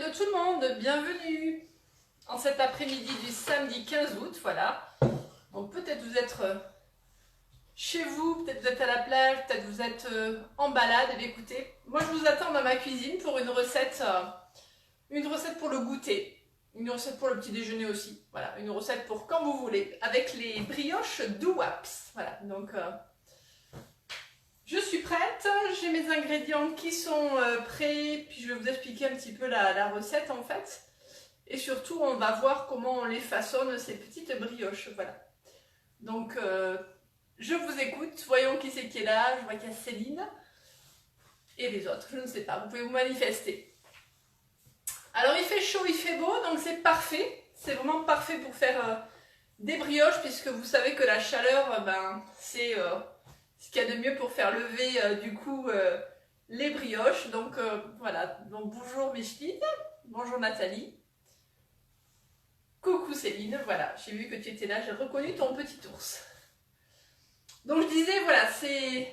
Hello tout le monde, bienvenue en cet après-midi du samedi 15 août, voilà. Donc peut-être vous êtes chez vous, peut-être vous êtes à la plage, peut-être vous êtes en balade. Et bien, écoutez, moi je vous attends dans ma cuisine pour une recette pour le goûter, une recette pour le petit déjeuner aussi, voilà, une recette pour quand vous voulez, avec les brioches Douaps, voilà, donc... je suis prête, j'ai mes ingrédients qui sont prêts, puis je vais vous expliquer un petit peu la recette en fait. Et surtout, on va voir comment on les façonne, ces petites brioches, voilà. Donc, je vous écoute, voyons qui c'est qui est là, je vois qu'il y a Céline et les autres, je ne sais pas, vous pouvez vous manifester. Alors, il fait chaud, il fait beau, donc c'est parfait, c'est vraiment parfait pour faire des brioches, puisque vous savez que la chaleur, c'est... ce qu'il y a de mieux pour faire lever du coup les brioches. Donc voilà, donc bonjour Micheline, bonjour Nathalie, coucou Céline, voilà, j'ai vu que tu étais là, j'ai reconnu ton petit ours. Donc je disais, voilà, c'est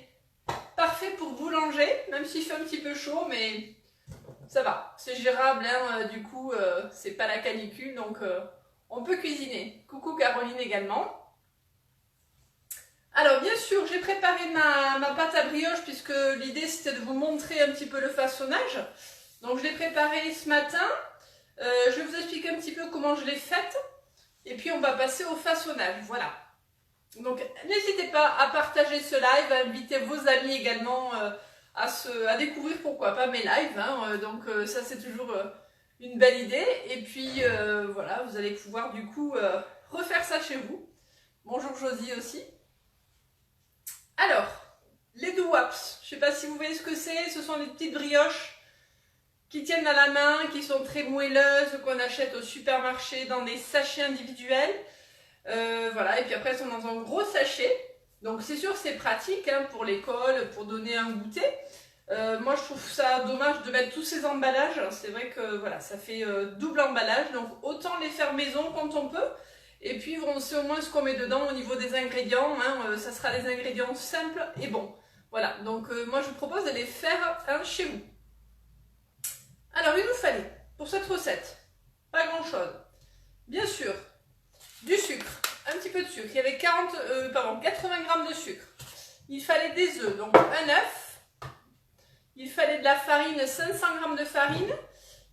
parfait pour boulanger, même s'il fait un petit peu chaud, mais ça va, c'est gérable, hein, du coup c'est pas la canicule, donc on peut cuisiner. Coucou Caroline également. Alors bien sûr, j'ai préparé ma pâte à brioche puisque l'idée c'était de vous montrer un petit peu le façonnage. Donc je l'ai préparée ce matin, je vais vous expliquer un petit peu comment je l'ai faite et puis on va passer au façonnage, voilà. Donc n'hésitez pas à partager ce live, à inviter vos amis également à découvrir pourquoi pas mes lives, hein, donc ça c'est toujours une belle idée. Et puis voilà, vous allez pouvoir du coup refaire ça chez vous. Bonjour Josie aussi. Alors, les Douaps, je ne sais pas si vous voyez ce que c'est, ce sont des petites brioches qui tiennent à la main, qui sont très moelleuses, qu'on achète au supermarché dans des sachets individuels. Voilà, et puis après elles sont dans un gros sachet. Donc c'est sûr c'est pratique hein, pour l'école, pour donner un goûter. Moi je trouve ça dommage de mettre tous ces emballages, c'est vrai que voilà, ça fait double emballage, donc autant les faire maison quand on peut. Et puis on sait au moins ce qu'on met dedans au niveau des ingrédients, hein, ça sera des ingrédients simples et bons. Voilà, donc moi je vous propose de les faire chez vous. Alors il nous fallait, pour cette recette, pas grand chose. Bien sûr, du sucre, un petit peu de sucre, il y avait 80 g de sucre. Il fallait des œufs, donc un œuf. Il fallait de la farine, 500 g de farine.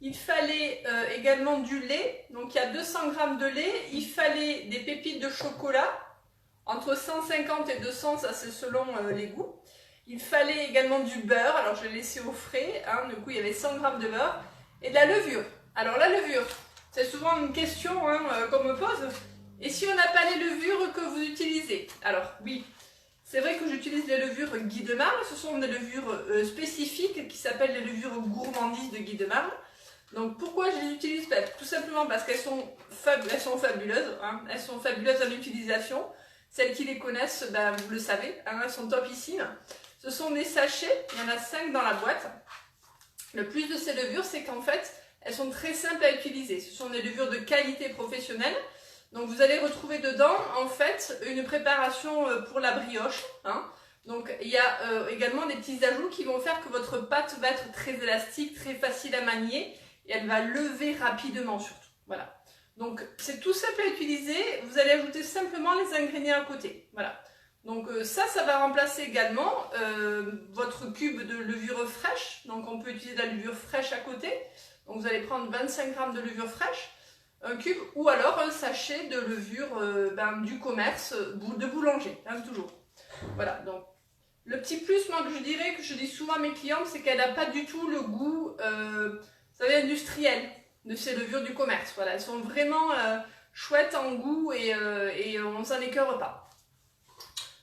Il fallait également du lait, donc il y a 200 g de lait. Il fallait des pépites de chocolat, entre 150 et 200, ça c'est selon les goûts. Il fallait également du beurre, alors je l'ai laissé au frais, hein, du coup il y avait 100 g de beurre. Et de la levure. Alors la levure, c'est souvent une question hein, qu'on me pose. Et si on n'a pas les levures que vous utilisez? Alors oui, c'est vrai que j'utilise les levures Guy de Marle, ce sont des levures spécifiques qui s'appellent les levures gourmandises de Guy de Marle. Donc pourquoi je les utilise? Tout simplement parce qu'elles sont fabuleuses, hein. Elles sont fabuleuses en utilisation. Celles qui les connaissent, vous le savez, hein, elles sont topissimes. Ce sont des sachets, il y en a 5 dans la boîte. Le plus de ces levures, c'est qu'en fait, elles sont très simples à utiliser. Ce sont des levures de qualité professionnelle. Donc vous allez retrouver dedans, en fait, une préparation pour la brioche, hein. Donc il y a également des petits ajouts qui vont faire que votre pâte va être très élastique, très facile à manier. Et elle va lever rapidement surtout, voilà. Donc c'est tout simple à utiliser, vous allez ajouter simplement les ingrédients à côté, voilà. Donc ça va remplacer également votre cube de levure fraîche, donc on peut utiliser de la levure fraîche à côté. Donc vous allez prendre 25 g de levure fraîche, un cube, ou alors un sachet de levure du commerce, de boulanger, hein, toujours. Voilà, donc le petit plus, moi, que je dirais, que je dis souvent à mes clientes, c'est qu'elle n'a pas du tout le goût... vous savez, industrielles de ces levures du commerce. Voilà, elles sont vraiment chouettes en goût et on ne s'en écœure pas.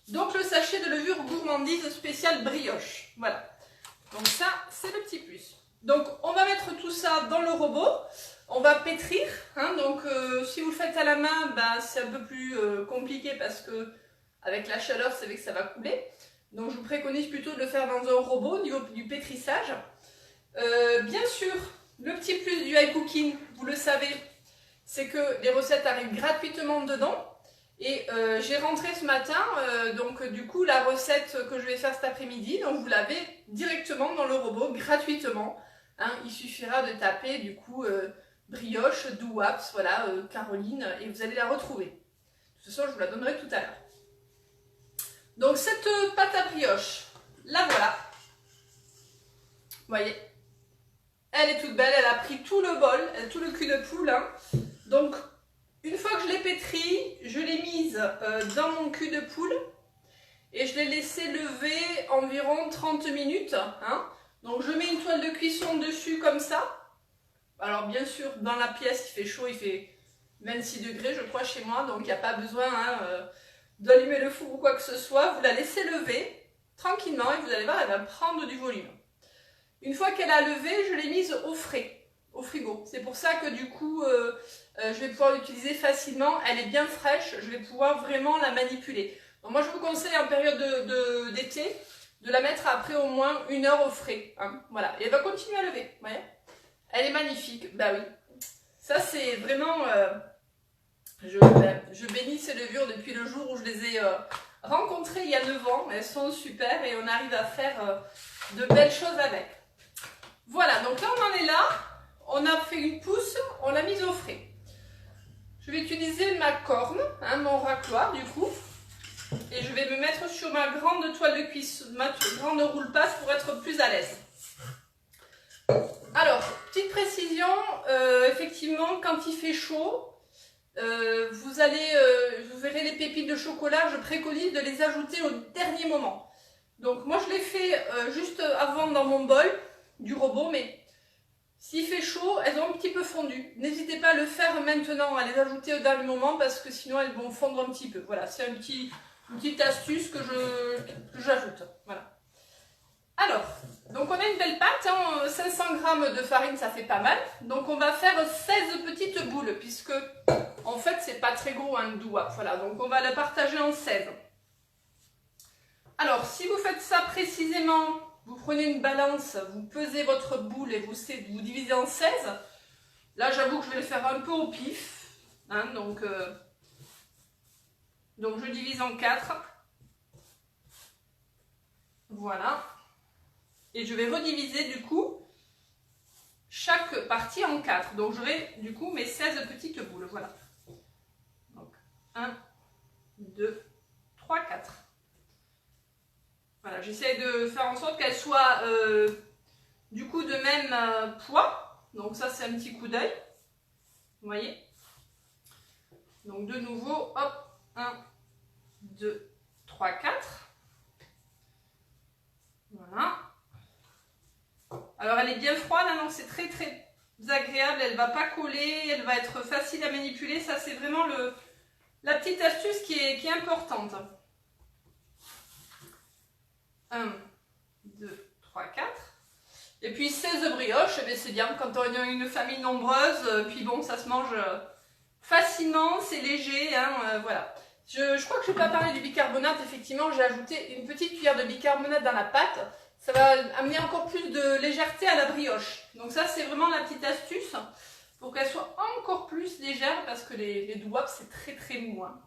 Donc le sachet de levure gourmandise spéciale brioche. Voilà. Donc ça, c'est le petit plus. Donc on va mettre tout ça dans le robot. On va pétrir. Hein, donc si vous le faites à la main, c'est un peu plus compliqué parce que avec la chaleur, c'est vrai que ça va couler. Donc je vous préconise plutôt de le faire dans un robot au niveau du pétrissage. Bien sûr, le petit plus du high cooking, vous le savez, c'est que les recettes arrivent gratuitement dedans. Et j'ai rentré ce matin, donc du coup, la recette que je vais faire cet après-midi, donc vous l'avez directement dans le robot, gratuitement. hein, il suffira de taper du coup brioche, Douaps, voilà, Caroline, et vous allez la retrouver. De toute façon, je vous la donnerai tout à l'heure. Donc cette pâte à brioche, la voilà. Vous voyez, elle est toute belle, elle a pris tout le bol, tout le cul de poule. Hein. Donc, une fois que je l'ai pétrie, je l'ai mise dans mon cul de poule et je l'ai laissé lever environ 30 minutes. Hein. Donc, je mets une toile de cuisson dessus comme ça. Alors, bien sûr, dans la pièce, il fait chaud, il fait 26 degrés, je crois, chez moi. Donc, il n'y a pas besoin d'allumer le four ou quoi que ce soit. Vous la laissez lever tranquillement et vous allez voir, elle va prendre du volume. Une fois qu'elle a levé, je l'ai mise au frais, au frigo. C'est pour ça que du coup, je vais pouvoir l'utiliser facilement. Elle est bien fraîche, je vais pouvoir vraiment la manipuler. Donc moi, je vous conseille en période d'été de la mettre après au moins 1 heure au frais. Hein, voilà, et elle va continuer à lever. Vous voyez, elle est magnifique. Bah oui, ça c'est vraiment... je bénis ces levures depuis le jour où je les ai rencontrées il y a 9 ans. Elles sont super et on arrive à faire de belles choses avec. Voilà, donc là on en est là, on a fait une pousse, on l'a mise au frais. Je vais utiliser ma corne, hein, mon racloir du coup, et je vais me mettre sur ma grande toile de cuisson, ma grande roule-passe pour être plus à l'aise. Alors, petite précision, effectivement quand il fait chaud, vous verrez les pépites de chocolat, je préconise de les ajouter au dernier moment. Donc moi je l'ai fait juste avant dans mon bol du robot, mais s'il fait chaud, elles ont un petit peu fondu. N'hésitez pas à le faire maintenant, à les ajouter au dernier moment parce que sinon elles vont fondre un petit peu. Voilà, c'est une petite astuce que j'ajoute. Voilà. Alors, donc on a une belle pâte, hein, 500 g de farine, ça fait pas mal. Donc on va faire 16 petites boules puisque en fait c'est pas très gros un doigt. Voilà, donc on va le partager en 16. Alors, si vous faites ça précisément, vous prenez une balance, vous pesez votre boule et vous divisez en 16. Là, j'avoue que je vais le faire un peu au pif. Hein, donc, je divise en 4. Voilà. Et je vais rediviser du coup chaque partie en 4. Donc, j'aurai du coup mes 16 petites boules. Voilà. Donc, 1, 2, 3, 4. Voilà, j'essaie de faire en sorte qu'elle soit du coup de même poids. Donc ça c'est un petit coup d'œil. Vous voyez. Donc de nouveau, hop, 1, 2, 3, 4. Voilà. Alors elle est bien froide, hein, donc c'est très très agréable. Elle ne va pas coller, elle va être facile à manipuler. Ça c'est vraiment la petite astuce qui est importante. 1, 2, 3, 4. Et puis 16 brioches, eh c'est bien quand on a une famille nombreuse. Puis bon, ça se mange facilement, c'est léger. Hein, voilà. Je crois que je n'ai pas parlé du bicarbonate. Effectivement, j'ai ajouté une petite cuillère de bicarbonate dans la pâte. Ça va amener encore plus de légèreté à la brioche. Donc ça, c'est vraiment la petite astuce pour qu'elle soit encore plus légère parce que les douaps, c'est très très mou. Hein.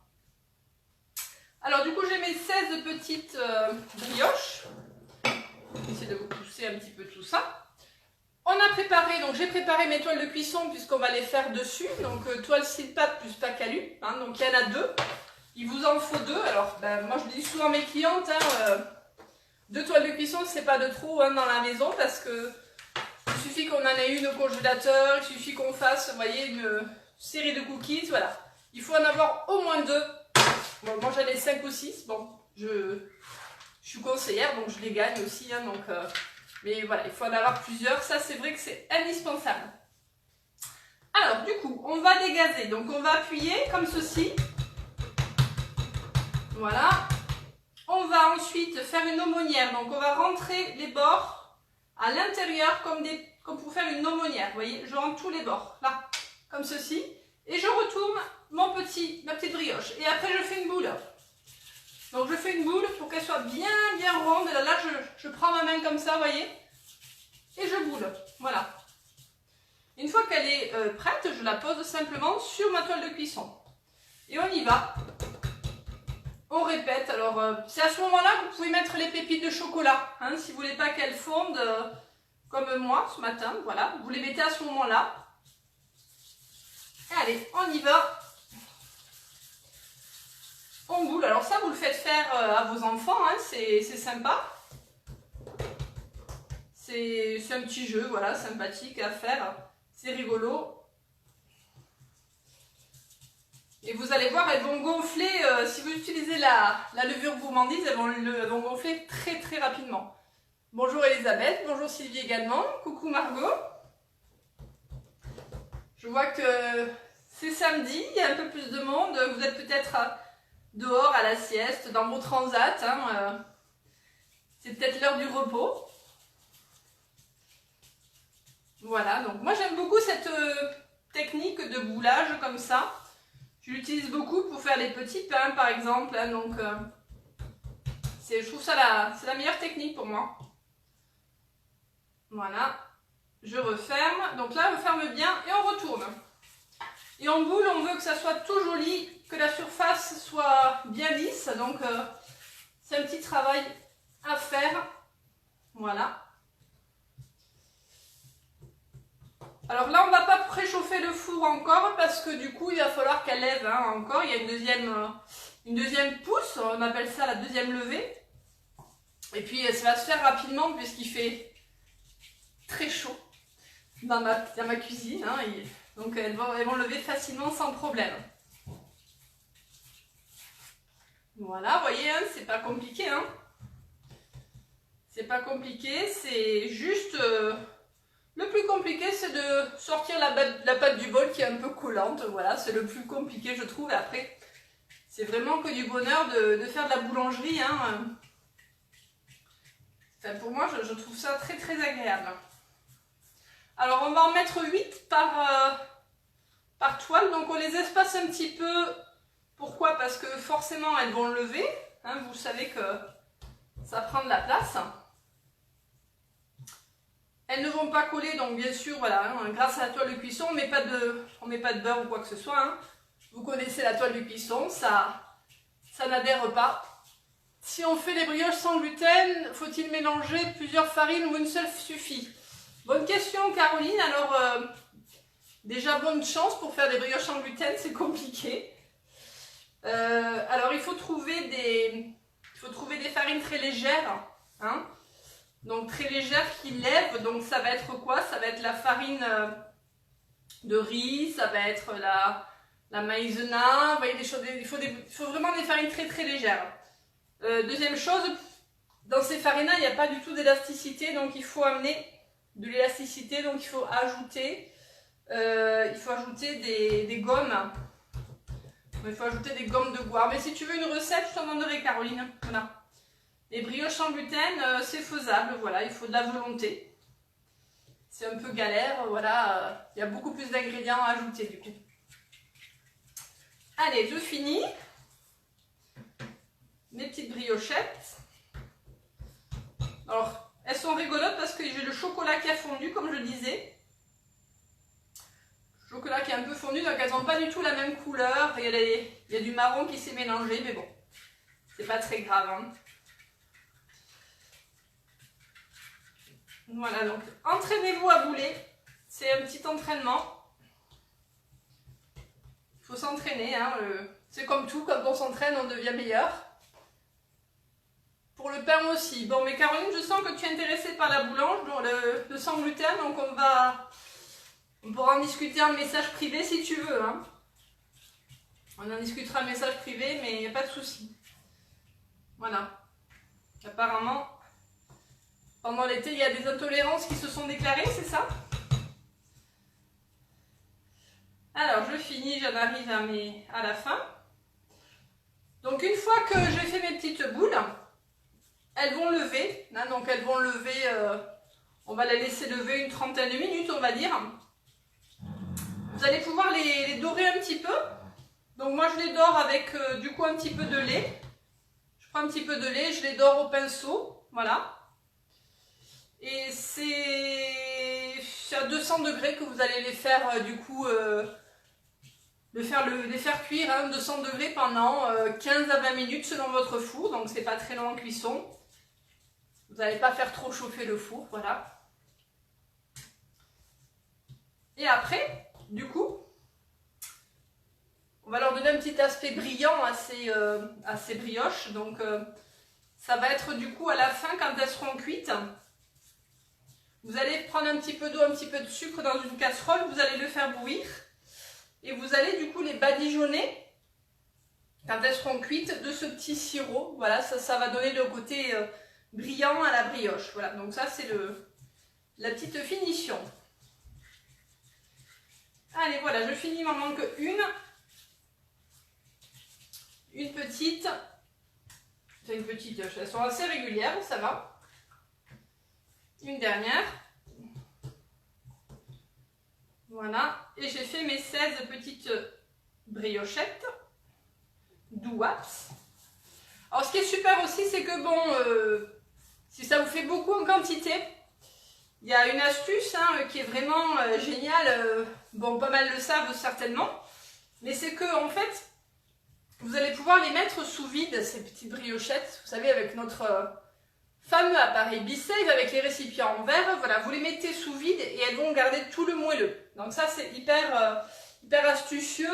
Alors du coup j'ai mes 16 petites brioches. Je vais essayer de vous pousser un petit peu tout ça. On a préparé, donc j'ai préparé mes toiles de cuisson puisqu'on va les faire dessus. Donc toile Silpat plus Pacalu. Hein, donc il y en a 2. Il vous en faut 2. Alors moi je dis souvent à mes clientes, 2 toiles de cuisson c'est pas de trop hein, dans la maison parce que il suffit qu'on en ait une au congélateur, il suffit qu'on fasse, vous voyez, une série de cookies. Voilà. Il faut en avoir au moins 2. Bon, moi j'en ai 5 ou 6, bon, je suis conseillère donc je les gagne aussi, hein, donc, mais voilà, il faut en avoir plusieurs, ça c'est vrai que c'est indispensable. Alors du coup, on va dégazer, donc on va appuyer comme ceci, voilà. On va ensuite faire une aumônière, donc on va rentrer les bords à l'intérieur comme pour faire une aumônière, vous voyez, je rentre tous les bords, là, comme ceci, et je retourne ma petite brioche. Et après, je fais une boule. Donc, je fais une boule pour qu'elle soit bien ronde. Et là, je prends ma main comme ça, vous voyez. Et je boule. Voilà. Une fois qu'elle est prête, je la pose simplement sur ma toile de cuisson. Et on y va. On répète. Alors, c'est à ce moment-là que vous pouvez mettre les pépites de chocolat. Hein, si vous ne voulez pas qu'elles fondent, comme moi ce matin, voilà. Vous les mettez à ce moment-là. Allez, on y va. On boule. Alors ça, vous le faites faire à vos enfants, hein, c'est sympa. C'est un petit jeu, voilà, sympathique à faire. C'est rigolo. Et vous allez voir, elles vont gonfler, si vous utilisez la levure gourmandise, elles vont gonfler très très rapidement. Bonjour Elisabeth, bonjour Sylvie également, coucou Margot. Je vois que c'est samedi, il y a un peu plus de monde, vous êtes peut-être dehors à la sieste, dans vos transats, hein, c'est peut-être l'heure du repos. Voilà, donc moi j'aime beaucoup cette technique de boulage comme ça. Je l'utilise beaucoup pour faire les petits pains par exemple, hein, donc je trouve ça c'est la meilleure technique pour moi. Voilà, je referme, donc là on ferme bien et on retourne. Et en boule, on veut que ça soit tout joli, que la surface soit bien lisse, donc c'est un petit travail à faire. Voilà. Alors là, on ne va pas préchauffer le four encore parce que du coup, il va falloir qu'elle lève encore. Il y a une deuxième pousse, on appelle ça la deuxième levée. Et puis, ça va se faire rapidement puisqu'il fait très chaud dans ma cuisine. Hein, donc, elles vont lever facilement sans problème. Voilà, vous voyez, hein, c'est pas compliqué. Hein. C'est pas compliqué, c'est juste... le plus compliqué, c'est de sortir la pâte du bol qui est un peu collante. Voilà, c'est le plus compliqué, je trouve. Et après, c'est vraiment que du bonheur de faire de la boulangerie. Hein. Enfin, pour moi, je trouve ça très très agréable. Alors, on va en mettre 8 par toile. Donc, on les espace un petit peu. Pourquoi? Parce que forcément, elles vont lever. Hein, vous savez que ça prend de la place. Elles ne vont pas coller, donc bien sûr, voilà, hein, grâce à la toile de cuisson, on met pas de beurre ou quoi que ce soit. Hein. Vous connaissez la toile de cuisson, ça n'adhère pas. Si on fait les brioches sans gluten, faut-il mélanger plusieurs farines ou une seule suffit? Bonne question Caroline, alors déjà bonne chance pour faire des brioches sans gluten, c'est compliqué. Alors il faut trouver des farines très légères, hein. Donc très légère qui lève, donc ça va être quoi? Ça va être la farine de riz, ça va être la maïzena, vous voyez des choses, il faut vraiment des farines très très légères. Deuxième chose, dans ces farines-là, il n'y a pas du tout d'élasticité, donc il faut amener de l'élasticité, donc il faut ajouter des gommes. Il faut ajouter des gommes de goire. Mais si tu veux une recette, je t'en donnerai Caroline. Voilà. Les brioches sans gluten, c'est faisable, voilà, il faut de la volonté. C'est un peu galère, voilà, il y a beaucoup plus d'ingrédients à ajouter du coup. Allez, je finis. Mes petites briochettes. Alors, elles sont rigolotes parce que j'ai le chocolat qui a fondu, comme je disais. Le chocolat qui est un peu fondu, donc elles n'ont pas du tout la même couleur. Il y a du marron qui s'est mélangé, mais bon, c'est pas très grave, hein. Voilà, donc entraînez-vous à bouler, c'est un petit entraînement. Il faut s'entraîner, hein, c'est comme tout, quand on s'entraîne, on devient meilleur. Pour le pain aussi. Bon, mais Caroline, je sens que tu es intéressée par la boulange, donc le sans gluten, donc on pourra en discuter en message privé si tu veux. Hein. On en discutera en message privé, mais il n'y a pas de souci. Voilà. Apparemment... Pendant l'été, il y a des intolérances qui se sont déclarées, c'est ça? Alors, je finis, j'en arrive à la fin. Donc, une fois que j'ai fait mes petites boules, elles vont lever. Hein, donc, elles vont lever, on va les laisser lever une trentaine de minutes, on va dire. Vous allez pouvoir les dorer un petit peu. Donc, moi, je les dore avec, du coup, un petit peu de lait. Je prends un petit peu de lait, je les dore au pinceau. Voilà. Et c'est à 200 degrés que vous allez les faire du coup, les faire cuire à 200 degrés pendant 15 à 20 minutes selon votre four. Donc c'est pas très long en cuisson. Vous n'allez pas faire trop chauffer le four, voilà. Et après, du coup, on va leur donner un petit aspect brillant à ces brioches. Donc, ça va être du coup à la fin, quand elles seront cuites, vous allez prendre un petit peu d'eau, un petit peu de sucre dans une casserole, vous allez le faire bouillir. Et vous allez du coup les badigeonner, quand elles seront cuites, de ce petit sirop. Voilà, ça va donner le côté brillant à la brioche. Voilà, donc ça c'est la petite finition. Allez, voilà, je finis, il m'en manque une. Une petite. C'est une petite, elles sont assez régulières, ça va. Une dernière. Voilà, et j'ai fait mes 16 petites briochettes. Douaps. Alors ce qui est super aussi, c'est que bon, si ça vous fait beaucoup en quantité, il y a une astuce qui est vraiment géniale. Bon, pas mal le savent certainement, mais c'est que en fait, vous allez pouvoir les mettre sous vide, ces petites briochettes, vous savez, avec notre fameux appareil B-Save, avec les récipients en verre. Voilà, vous les mettez sous vide et elles vont garder tout le moelleux. Donc ça, c'est hyper astucieux.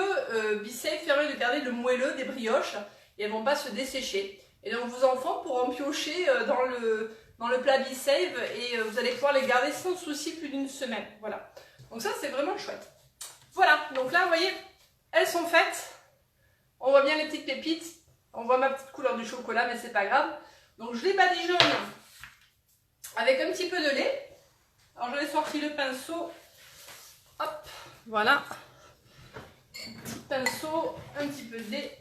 B-Save permet de garder le moelleux des brioches et elles ne vont pas se dessécher. Et donc vos enfants pourront piocher dans le plat B-Save et vous allez pouvoir les garder sans souci plus d'une semaine. Voilà. Donc ça, c'est vraiment chouette. Voilà, donc là, vous voyez, elles sont faites. On voit bien les petites pépites. On voit ma petite couleur du chocolat, mais c'est pas grave. Donc je les badigeonne avec un petit peu de lait. Alors j'en ai sorti le pinceau. Hop, voilà. Petit pinceau, un petit peu de lait.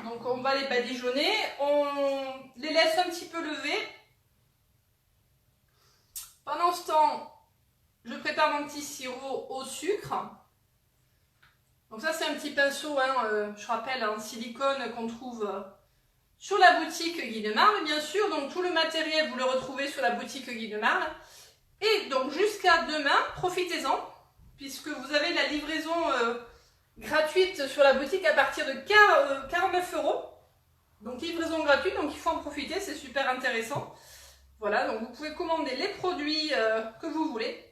Donc on va les badigeonner. On les laisse un petit peu lever. Pendant ce temps, je prépare mon petit sirop au sucre. Donc ça c'est un petit pinceau, je rappelle, en silicone qu'on trouve sur la boutique Guy de Marle, bien sûr. Donc tout le matériel, vous le retrouvez sur la boutique Guy de Marle. Et donc jusqu'à demain, profitez-en, puisque vous avez la livraison gratuite sur la boutique à partir de 49 €. Donc livraison gratuite, donc il faut en profiter, c'est super intéressant. Voilà, donc vous pouvez commander les produits que vous voulez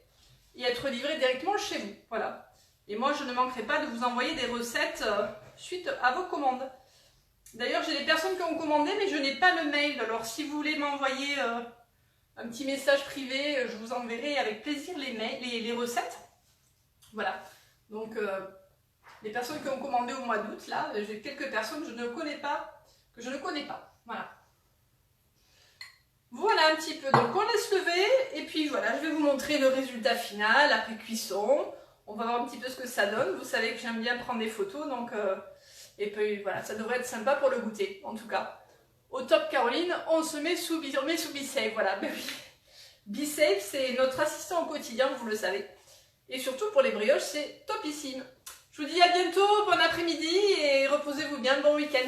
et être livré directement chez vous. Voilà. Et moi, je ne manquerai pas de vous envoyer des recettes suite à vos commandes. D'ailleurs, j'ai des personnes qui ont commandé, mais je n'ai pas le mail. Alors, si vous voulez m'envoyer un petit message privé, je vous enverrai avec plaisir les recettes. Voilà. Donc, les personnes qui ont commandé au mois d'août, là, j'ai quelques personnes que je ne connais pas. Voilà. Voilà un petit peu. Donc, on laisse lever. Et puis, voilà, je vais vous montrer le résultat final après cuisson. On va voir un petit peu ce que ça donne. Vous savez que j'aime bien prendre des photos, donc et puis voilà, ça devrait être sympa pour le goûter, en tout cas. Au top, Caroline, on se met sous B-Save, voilà. B-Save, c'est notre assistant au quotidien, vous le savez. Et surtout pour les brioches, c'est topissime. Je vous dis à bientôt, bon après-midi et reposez-vous bien, bon week-end.